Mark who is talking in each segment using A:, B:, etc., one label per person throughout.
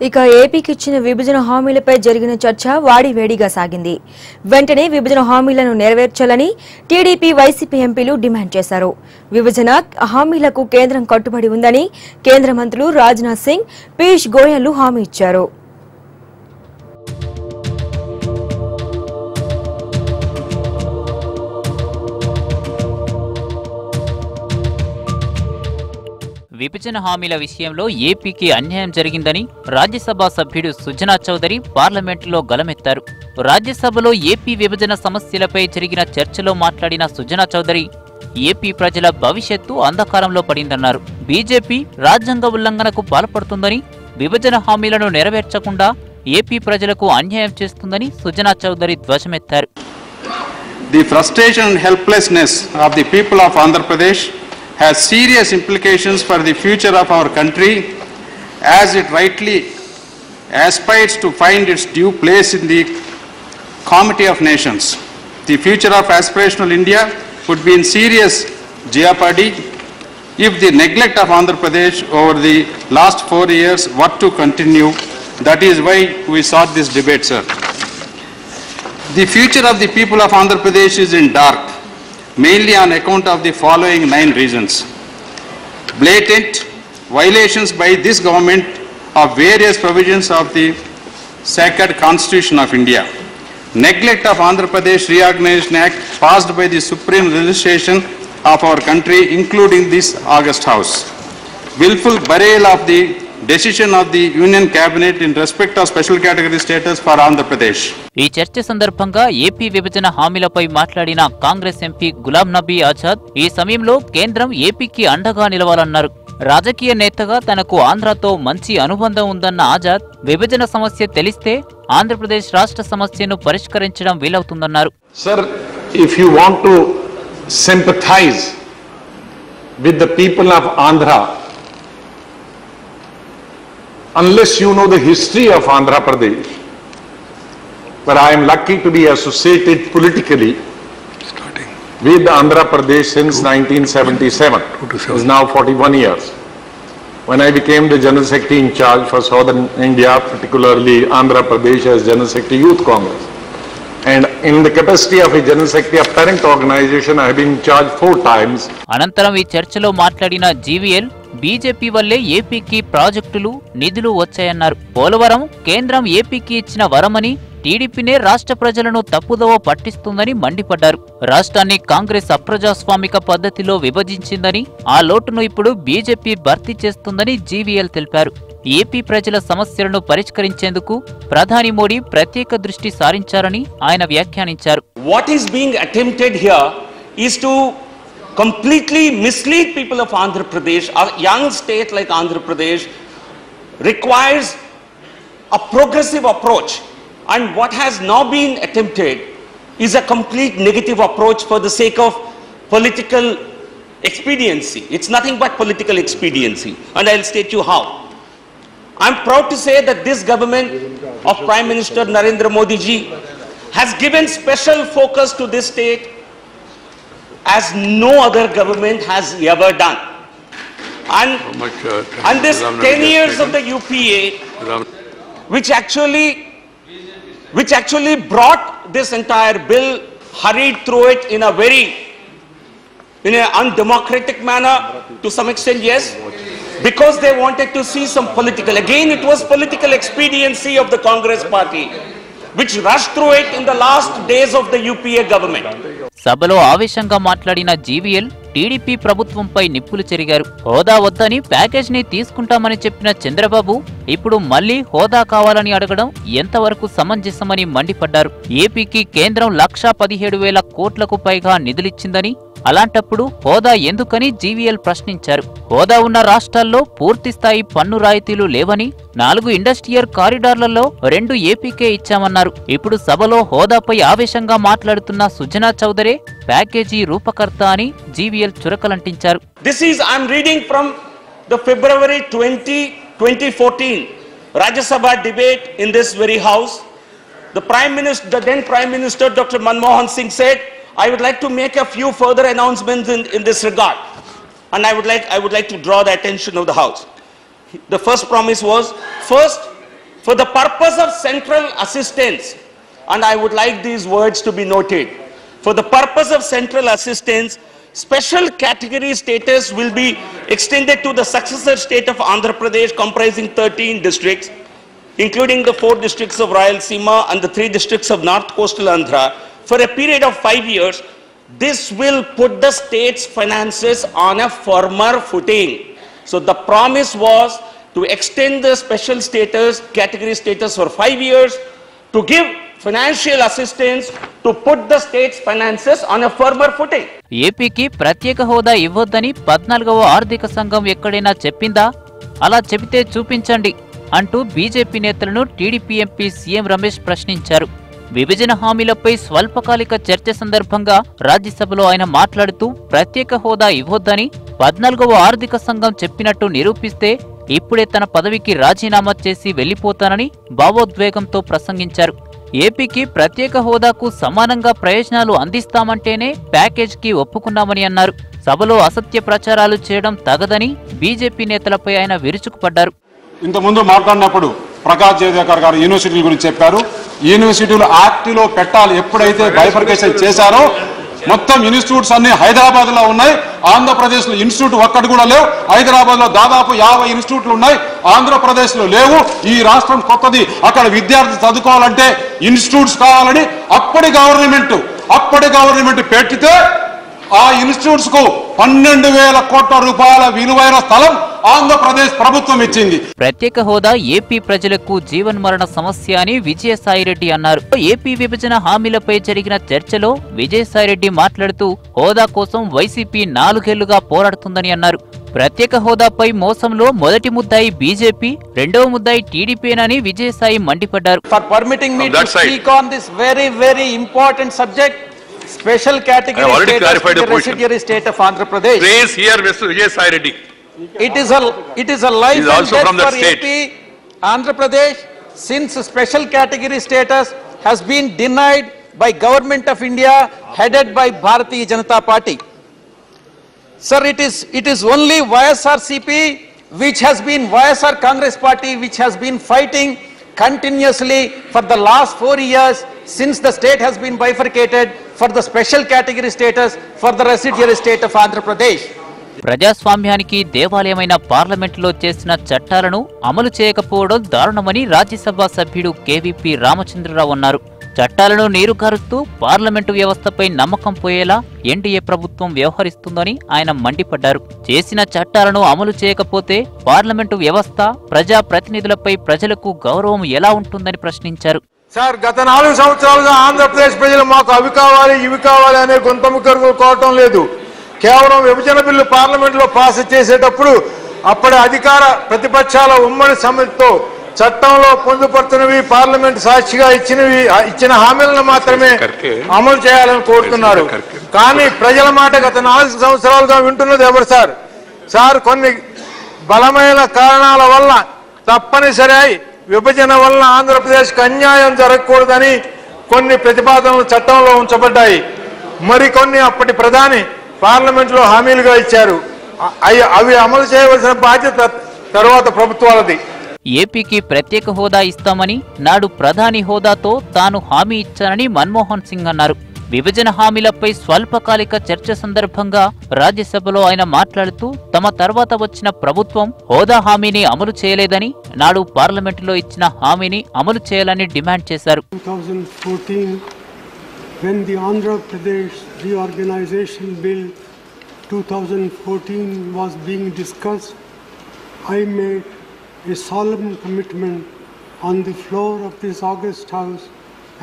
A: ఇక ఏపీకి ఇచ్చిన విభజన హామీలపై జరిగిన చర్చ వాడివేడిగా సాగింది. వెంటనే విభజన హామీలను నెరవేర్చాలని టీడీపీ వైసీపీ ఎంపీలు డిమాండ్ చేశారు. విభజన హామీలకు కేంద్రం కట్టుబడి ఉందని కేంద్ర మంత్రులు రాజ్నాథ్ సింగ్, పీయూష్ గోయల్ హామీ ఇచ్చారు.
B: విభజన హామీల విషయంలో ఏపీకి అన్యాయం జరిగిందని రాజ్యసభ సభ్యుడు సుజనా చౌదరి పార్లమెంటులో గలమెత్తారు. రాజ్యసభలో ఏపీ విభజన సమస్యలపై జరిగిన చర్చలో మాట్లాడిన సుజనా చౌదరి ఏపీ ప్రజల భవిష్యత్తు అంధకారంలో పడిందన్నారు. బీజేపీ రాజ్యాంగ ఉల్లంఘనకు పాల్పడుతుందని, విభజన హామీలను నెరవేర్చకుండా ఏపీ ప్రజలకు అన్యాయం చేస్తుందని సుజనా చౌదరి ధ్వజమెత్తారు.
C: The frustration and helplessness of the people of Andhra Pradesh has serious implications for the future of our country, as it rightly aspires to find its due place in the comity of nations. The future of aspirational India would be in serious jeopardy if the neglect of Andhra Pradesh over the last 4 years were to continue. That is why we sought this debate, sir. The future of the people of Andhra Pradesh is in dark, mainly on account of the following 9 reasons. Blatant violations by this government of various provisions of the sacred Constitution of India. Neglect of Andhra Pradesh Reorganization Act passed by the Supreme Legislation of our country, including this August House. Willful burial of the decision of the Union Cabinet in respect of special category status for Andhra Pradesh.
B: ఈ చర్చ సందర్భంగా AP విభజన హామీలపై మాట్లాడిన Congress MP Ghulam Nabi Azad ఈ సమయంలో కేంద్రం ఏపీకి అండగా నిలవాలన్నారు. రాజకీయ నేతగా తనకు ఆంధ్రతో మంచి అనుబంధం ఉందన్న ఆజాద్ విభజన సమస్య తెలిస్తే ఆంధ్రప్రదేశ్ రాష్ట్ర సమస్యను పరిష్కరించడం వీలవుతుందన్నారు.
D: Sir, if you want to sympathize with the people of Andhra, unless you know the history of Andhra Pradesh, but I am lucky to be associated politically with Andhra Pradesh since 1977. It is now 41 years. When I became the General Secretary in charge for Southern India, particularly Andhra Pradesh as General Secretary Youth Congress. And in the capacity of a General Secretary of parent organization, I have been in charge 4 times.
B: అనంతరం ఈ చర్చలో మాట్లాడిన GVL BJP వల్లే ఏపీకి ప్రాజెక్టులు, నిధులు వచ్చాయన్నారు. పోలవరం కేంద్రం ఏపీకి ఇచ్చిన వరమని, టీడీపీనే రాష్ట్ర ప్రజలను తప్పుదోవ పట్టిస్తుందని మండిపడ్డారు. రాష్ట్రాన్ని కాంగ్రెస్ అప్రజాస్వామిక పద్ధతిలో విభజించిందని, ఆ లోటును ఇప్పుడు బీజేపీ భర్తీ చేస్తుందని జీవీఎల్ తెలిపారు. ఏపీ ప్రజల సమస్యలను పరిష్కరించేందుకు ప్రధాని మోడీ ప్రత్యేక దృష్టి సారించారని ఆయన వ్యాఖ్యానించారు.
E: What is being attempted here is to completely mislead people of Andhra Pradesh. A young state like Andhra Pradesh requires a progressive approach, and what has now been attempted is a complete negative approach for the sake of political expediency. It's nothing but political expediency, and I'll state you how. I'm proud to say that this government of Prime Minister Narendra Modi ji has given special focus to this state as no other government has ever done. And this 10 years of the UPA, which actually brought this entire bill, hurried through it in an undemocratic manner to some extent, yes, because they wanted to see some political, again it was political expediency of the Congress party, which rushed through it in the last days of the UPA government.
B: సభలో ఆవేశంగా మాట్లాడిన GVL TDP ప్రభుత్వంపై నిప్పులు చెరిగారు. హోదా వద్దని package ని తీసుకుంటామని చెప్పిన చంద్రబాబు ఇప్పుడు మళ్లీ హోదా కావాలని అడగడం ఎంతవరకు సమంజసమని మండిపడ్డారు. ఏపీకి కేంద్రం 1,17,000 కోట్లకు పైగా నిధులిచ్చిందని, అలాంటప్పుడు హోదా ఎందుకని జీవీఎల్ ప్రశ్నించారు. హోదా ఉన్న రాష్ట్రాల్లో పూర్తిస్థాయి పన్ను రాయితీలు లేవని, 4 ఇండస్ట్రియల్ కారిడార్లలో 2 ఏపీకే ఇచ్చామన్నారు. ఇప్పుడు సభలో హోదాపై ఆవేశంగా మాట్లాడుతున్న సుజనా చౌదరే ప్యాకేజీ రూపకర్త అని GVL చురకలంటించారు.
E: I'm reading from the February 20, 2014 Rajya Sabha debate in this very house. The then Prime Minister Dr. Manmohan Singh said, I would like to make a few further announcements in this regard, and I would like to draw the attention of the House. The first promise was, first, for the purpose of central assistance, and I would like these words to be noted, for the purpose of central assistance, special category status will be extended to the successor state of Andhra Pradesh comprising 13 districts, including the 4 districts of Rayalaseema and the 3 districts of North Coastal Andhra, for a period of 5 years. This will put the state's finances on a firmer footing. So the promise was to extend the special status, category status for 5 years, to give financial assistance to put the state's finances on a firmer footing.
B: ఏపీకి ప్రత్యేక హోదా ఇవ్వొద్దని 14వ ఆర్థిక సంఘం ఎక్కడైనా చెప్పిందా? అలా చెబితే చూపించండి అంటూ బీజేపీ నేతలను టీడీపీ ఎంపీ సీఎం రమేష్ ప్రశ్నించారు. విభజన హామీలపై స్వల్పకాలిక చర్చ సందర్భంగా రాజ్యసభలో ఆయన మాట్లాడుతూ ప్రత్యేక హోదా ఇవ్వొద్దని 14వ ఆర్థిక సంఘం చెప్పినట్టు నిరూపిస్తే ఇప్పుడే తన పదవికి రాజీనామా చేసి వెళ్లిపోతానని భావోద్వేగంతో ప్రసంగించారు. ఏపీకి ప్రత్యేక హోదాకు సమానంగా ప్రయోజనాలు అందిస్తామంటేనే ప్యాకేజ్కి ఒప్పుకున్నామని అన్నారు. సభలో అసత్య ప్రచారాలు చేయడం తగదని బీజేపీ నేతలపై ఆయన విరుచుకుపడ్డారు.
C: ఇంతకుముందు మాట్లాడినప్పుడు ప్రకాష్ జయదేకర్ గారు యూనివర్సిటీల గురించి చెప్పారు. యూనివర్సిటీలు యాక్ట్లో పెట్టాలి. ఎప్పుడైతే బైఫర్కేషన్ చేశారో మొత్తం ఇన్స్టిట్యూట్స్ అన్ని హైదరాబాద్ లో ఉన్నాయి. ఆంధ్రప్రదేశ్ లో ఇన్స్టిట్యూట్ ఒక్కటి కూడా లేవు. హైదరాబాద్ లో దాదాపు 50 ఇన్స్టిట్యూట్లు ఉన్నాయి, ఆంధ్రప్రదేశ్ లో లేవు. ఈ రాష్ట్రం కొత్తది, అక్కడ విద్యార్థి చదువుకోవాలంటే ఇన్స్టిట్యూట్స్ కావాలని అప్పటి గవర్నమెంట్ పెట్టితే ఆ ఇన్స్టిట్యూట్స్ కు 12,000 కోట్ల రూపాయల విలువైన స్థలం ఆంధ్రప్రదేశ్ ప్రభుత్వం ఇచ్చింది.
B: ప్రత్యేక హోదా ఏపీ ప్రజలకు జీవన్మరణ సమస్య అని విజయసాయిరెడ్డి అన్నారు. ఏపీ విభజన హామీలపై జరిగిన చర్చలో విజయసాయిరెడ్డి మాట్లాడుతూ హోదా కోసం వైసీపీ 4 ఏళ్లుగా పోరాడుతుందని అన్నారు. ప్రత్యేక హోదాపై మోసంలో మొదటి ముద్దాయి బీజేపీ, రెండవ ముద్దాయి టీడీపీనని విజయసాయి మండిపడ్డారు.
F: For permitting me to speak on this very important subject, special category status for the residuary state of Andhra Pradesh.
D: Praise here, Mr. Vijay
F: It is a life and death for AP, Andhra Pradesh, since special category status has been denied by Government of India headed by Bharatiya Janata Party. Sir, it is only YSRCP which has been YSR Congress Party which has been fighting continuously for the last 4 years since the state has been bifurcated for the special category status for the residuary state of Andhra Pradesh.
B: ప్రజాస్వామ్యానికి దేవాలయమైన పార్లమెంటులో చేసిన చట్టాలను అమలు చేయకపోవడం దారుణమని రాజ్యసభ సభ్యుడు KVP Ramachandra Rao అన్నారు. చట్టాలను నీరుగారుస్తూ parliament వ్యవస్థపై నమ్మకం పోయేలా ఎన్డీఏ ప్రభుత్వం వ్యవహరిస్తుందని ఆయన మండిపడ్డారు. చేసిన చట్టాలను అమలు చేయకపోతే పార్లమెంటు వ్యవస్థ, ప్రజా ప్రతినిధులపై ప్రజలకు గౌరవం ఎలా ఉంటుందని ప్రశ్నించారు.
G: సార్, గత 4 సంవత్సరాలుగా ఆంధ్రప్రదేశ్ ప్రజలు మాకు అవి కావాలి ఇవి కావాలి అనే గొంతముక్కరు కోవటం లేదు. కేవలం విభజన బిల్లు పార్లమెంట్లో పాస్ చేసేటప్పుడు అప్పటి అధికార ప్రతిపక్షాల ఉమ్మడి సమితితో చట్టంలో పొందుపడుతున్నవి పార్లమెంట్ సాక్షిగా ఇచ్చిన హామీలను మాత్రమే అమలు చేయాలని కోరుతున్నారు. కానీ ప్రజల మాట గత 4 సంవత్సరాలుగా వింటున్నది ఎవరు సార్? కొన్ని బలమైన కారణాల వల్ల తప్పనిసరి విభజన వల్ల ఆంధ్రప్రదేశ్కి అన్యాయం జరగకూడదని కొన్ని ప్రతిపాదనలు చట్టంలో ఉంచబడ్డాయి. మరికొన్ని అప్పటి ప్రధాని పార్లమెంట్లో హామీలుగా ఇచ్చారు. అవి అమలు చేయవలసిన బాధ్యత తరువాత ప్రభుత్వాలది.
B: ఏపీకి ప్రత్యేక హోదా ఇస్తామని నాడు ప్రధాని హోదాతో తాను హామీ ఇచ్చానని మన్మోహన్ సింగ్ అన్నారు. విభజన హామీలపై స్వల్పకాలిక చర్చ సందర్భంగా రాజ్యసభలో ఆయన మాట్లాడుతూ తమ తర్వాత వచ్చిన ప్రభుత్వం హోదా హామీని అమలు చేయలేదని, నాడు పార్లమెంటులో ఇచ్చిన హామీని అమలు చేయాలని డిమాండ్ చేశారు.
H: 2014, when the Andhra Pradesh Reorganization Bill 2014 was being discussed, I made a solemn commitment on the floor of this august house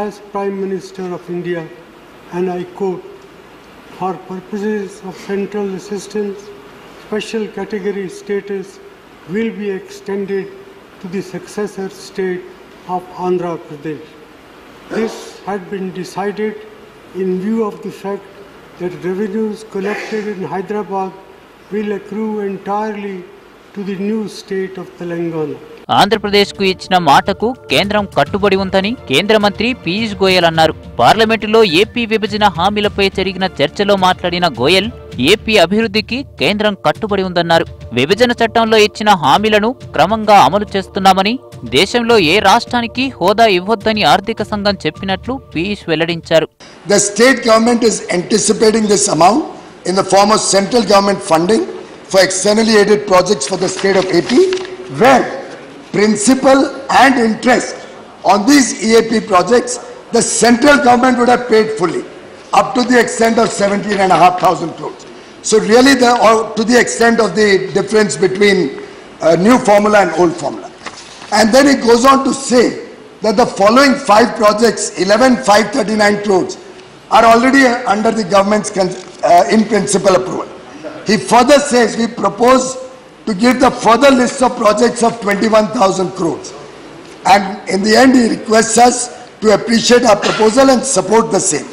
H: as Prime Minister of India, and I quote, "For purposes of central assistance, special category status will be extended to the successor state of Andhra Pradesh." This had been decided in view of the fact that revenues collected in Hyderabad will accrue entirely to the new state of Telangana.
B: ఆంధ్రప్రదేశ్కు ఇచ్చిన మాటకు కేంద్రం కట్టుబడి ఉందని కేంద్ర మంత్రి పీయూష్ గోయల్ అన్నారు. పార్లమెంటులో ఏపీ విభజన హామీలపై జరిగిన చర్చలో మాట్లాడిన గోయల్ ఏపీ అభివృద్ధికి కేంద్రం కట్టుబడి ఉందన్నారు. విభజన చట్టంలో ఇచ్చిన హామీలను క్రమంగా అమలు చేస్తున్నామని, దేశంలో ఏ రాష్ట్రానికి హోదా ఇవ్వొద్దని ఆర్థిక సంఘం చెప్పినట్లు పీయూష్ వెల్లడించారు.
I: The state government is anticipating this amount in the form of central government funding for externally aided projects for the state of AP, where principal and interest on these EAP projects the central government would have paid fully up to the extent of 17,500 crores. So really to the extent of the difference between new formula and old formula. And then it goes on to say that the following 5 projects, 11,539 crores, are already under the government's in principle approval. He further says we propose to give the further list of projects of 21,000 crores. And in the end he requests us to appreciate our proposal and support the same.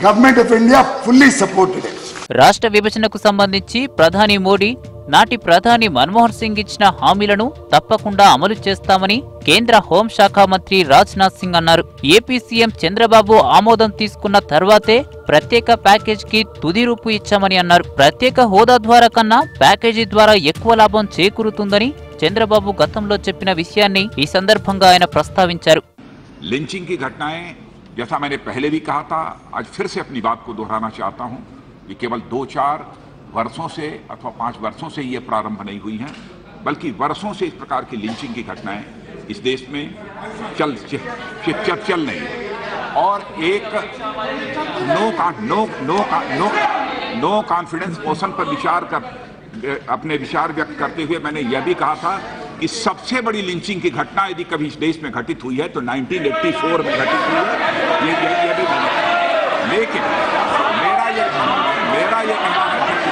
I: Government of India fully supported it.
B: రాష్ట్ర విభజనకు సంబంధించి ప్రధాని మోడీ నాటి ప్రధాని మన్మోహన్ సింగ్ ఇచ్చిన హామీలను తప్పకుండా అమలు చేస్తామని కేంద్ర హోంశాఖ మంత్రి రాజ్నాథ్ సింగ్ అన్నారు. ఏపీ సీఎం చంద్రబాబు ఆమోదం తీసుకున్న తర్వాతే ప్రత్యేక ప్యాకేజీకి తుది రూపు ఇచ్చామని అన్నారు. ప్రత్యేక హోదా ద్వారా కన్నా ప్యాకేజీ ద్వారా ఎక్కువ లాభం చేకూరుతుందని చంద్రబాబు గతంలో చెప్పిన విషయాన్ని ఈ సందర్భంగా ఆయన ప్రస్తావించారు.
J: लिंचिंग की घटनाएं जैसा मैंने पहले भी कहा था, आज फिर से अपनी बात को दोहराना चाहता हूं कि केवल 2-4 वर्षों से अथवा 5 वर्षों से ये प्रारंभ नहीं हुई हैं, बल्कि वर्षों से इस प्रकार की लिंचिंग की घटनाएं इस देश में चल रही है। और एक नो कॉन्फिडेंस मोशन पर अपने विचार व्यक्त करते हुए मैंने यह भी कहा था कि सबसे बड़ी लिंचिंग की घटना यदि कभी इस देश में घटित हुई है तो 1984 में घटित हुई है। ये भी मैंने, लेकिन मेरा ये कहना है कि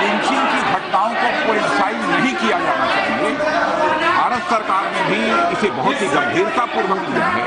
J: लिंचिंग की घटनाओं को कोइंसाइड नहीं किया जाना चाहिए। भारत सरकार ने भी इसे बहुत ही गंभीरतापूर्वक लिया है।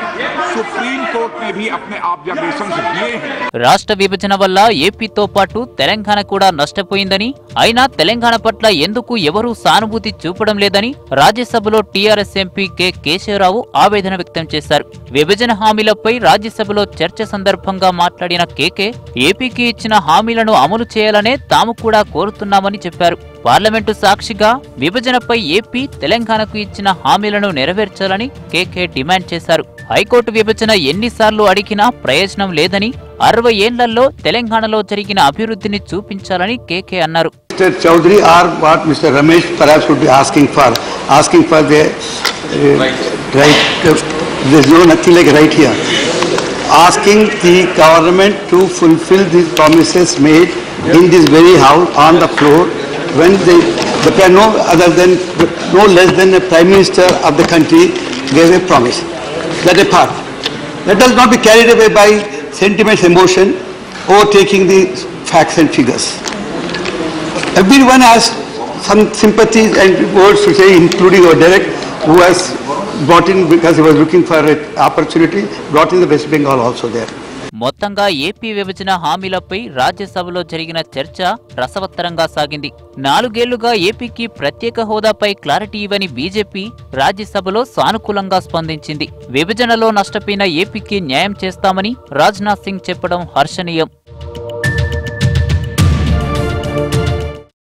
J: सुप्रीम कोर्ट ने भी अपने ऑब्जर्वेशंस दिए हैं.
B: రాష్ట్ర విభజన వల్ల ఏపీతో పాటు తెలంగాణ కూడా నష్టపోయిందని, అయినా తెలంగాణ పట్ల ఎందుకు ఎవరూ సానుభూతి చూపడం లేదని రాజ్యసభలో టీఆర్ఎస్ ఎంపీ కె కేశవరావు ఆవేదన వ్యక్తం చేశారు. విభజన హామీలపై రాజ్యసభలో చర్చ సందర్భంగా మాట్లాడిన కేకే ఏపీకి ఇచ్చిన హామీలను అమలు చేయాలనే తాము కూడా కోరుతున్నామని చెప్పారు. పార్లమెంటు సాక్షిగా విభజనపై ఏపీ తెలంగాణకు ఇచ్చిన హామీలను నెరవేర్చాలని కేకే డిమాండ్ చేశారు. హైకోర్టు విభజన ఎన్నిసార్లు అడిగినా ప్రయోజనం లేదని, 60 ఏళ్లలో తెలంగాణలో జరిగిన అభివృద్ధిని చూపించాలని కేకే అన్నారు.
K: Mr. Chaudhary or what Mr. Ramesh perhaps would be asking for the right. There's nothing like right here. Asking the government to fulfill these promises made in this very house on the floor when they no other than no less than the Prime Minister of the country gave a promise. That a part. Let us not be carried away by sentiments, emotion, overtaking the facts and figures. Everyone has some sympathies and words to say, including our direct, who has brought in because he was looking for an opportunity, brought in the West Bengal also there.
B: మొత్తంగా AP విభజన హామీలపై రాజ్యసభలో జరిగిన చర్చ రసవత్తరంగా సాగింది. 4 ఏళ్లుగా ఏపీకి ప్రత్యేక హోదాపై క్లారిటీ ఇవ్వని బీజేపీ రాజ్యసభలో సానుకూలంగా స్పందించింది. విభజనలో నష్టపోయిన ఏపీకి న్యాయం చేస్తామని రాజ్నాథ్ సింగ్ చెప్పడం హర్షణీయం.